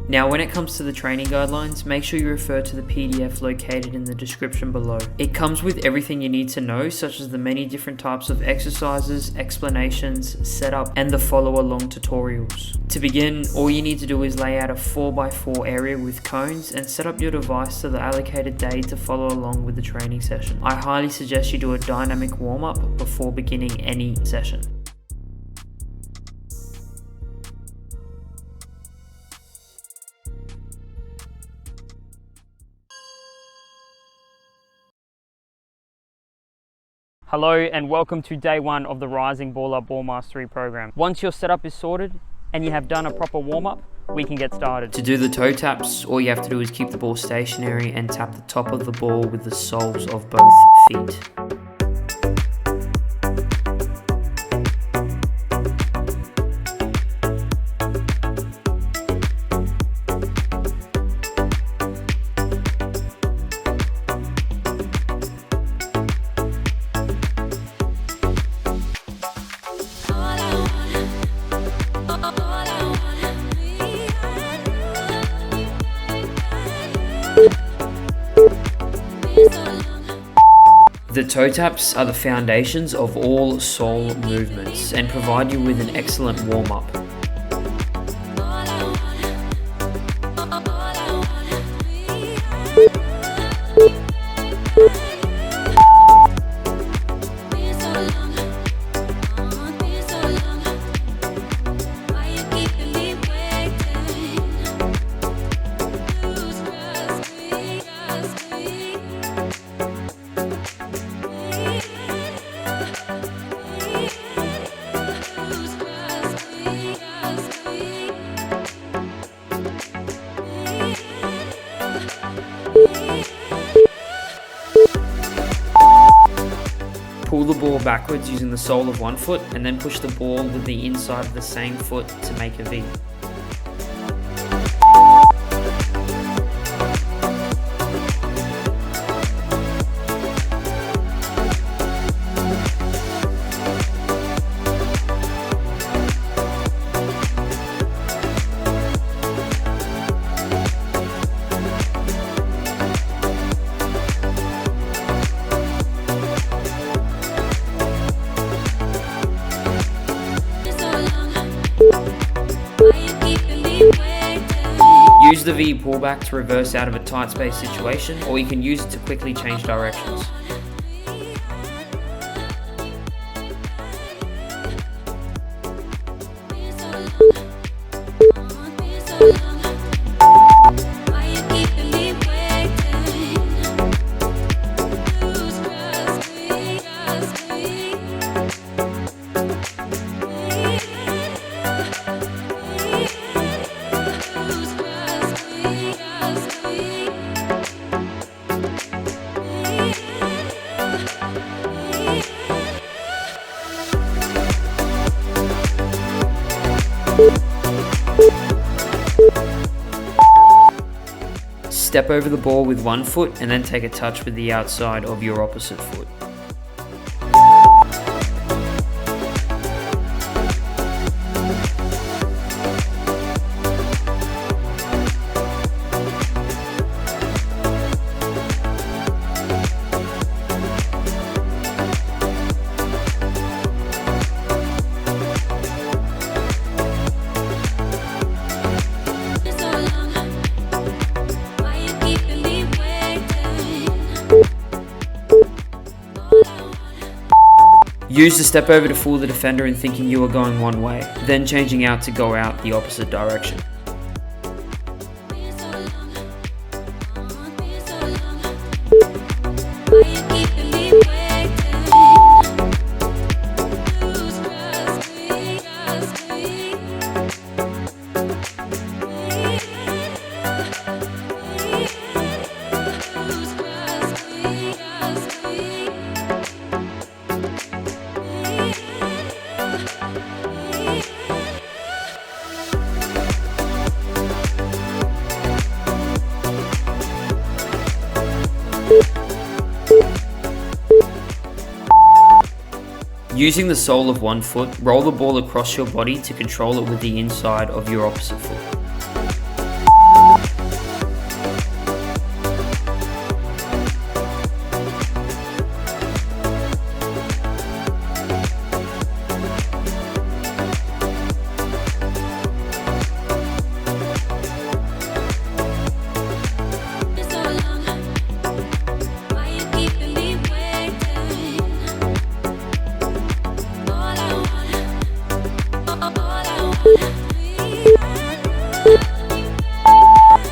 Now when it comes to the training guidelines, make sure you refer to the PDF located in the description below. It comes with everything you need to know, such as the many different types of exercises, explanations, setup, and the follow along tutorials. To begin, all you need to do is lay out a 4x4 area with cones and set up your device to the allocated day to follow along with the training session. I highly suggest you do a dynamic warm-up before beginning any session. Hello and welcome to day one of the Rising Baller Ball Mastery program. Once your setup is sorted and you have done a proper warm-up, we can get started. To do the toe taps, all you have to do is keep the ball stationary and tap the top of the ball with the soles of both feet. The toe taps are the foundations of all sole movements and provide you with an excellent warm-up. Pull the ball backwards using the sole of one foot and then push the ball with the inside of the same foot to make a V. Use the V pullback to reverse out of a tight space situation, or you can use it to quickly change directions. Step over the ball with one foot and then take a touch with the outside of your opposite foot. Use the step over to fool the defender in thinking you are going one way, then changing out to go out the opposite direction. Using the sole of one foot, roll the ball across your body to control it with the inside of your opposite foot.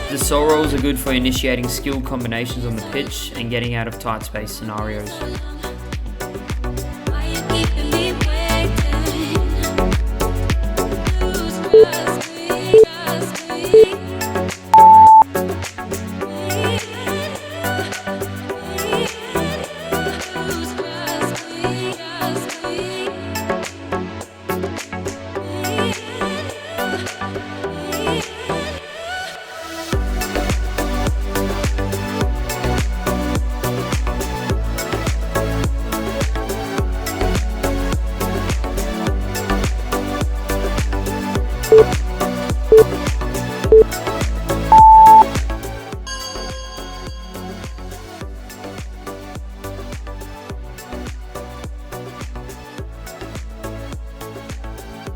The soul rolls are good for initiating skilled combinations on the pitch and getting out of tight space scenarios.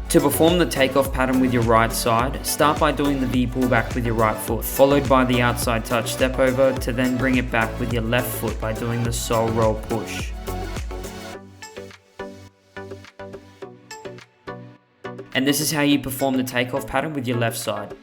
To perform the takeoff pattern with your right side, start by doing the V pullback with your right foot, followed by the outside touch step over to then bring it back with your left foot by doing the soul roll push. And this is how you perform the takeoff pattern with your left side.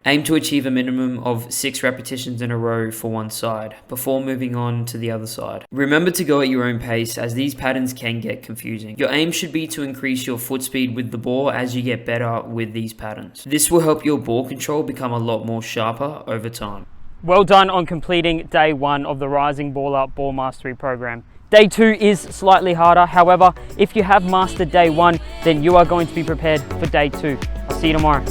Aim to achieve a minimum of 6 repetitions in a row for one side, before moving on to the other side. Remember to go at your own pace, as these patterns can get confusing. Your aim should be to increase your foot speed with the ball as you get better with these patterns. This will help your ball control become a lot more sharper over time. Well done on completing day 1 of the Rising Baller Ball Mastery program. Day 2 is slightly harder. However, if you have mastered day 1, then you are going to be prepared for day 2. I'll see you tomorrow.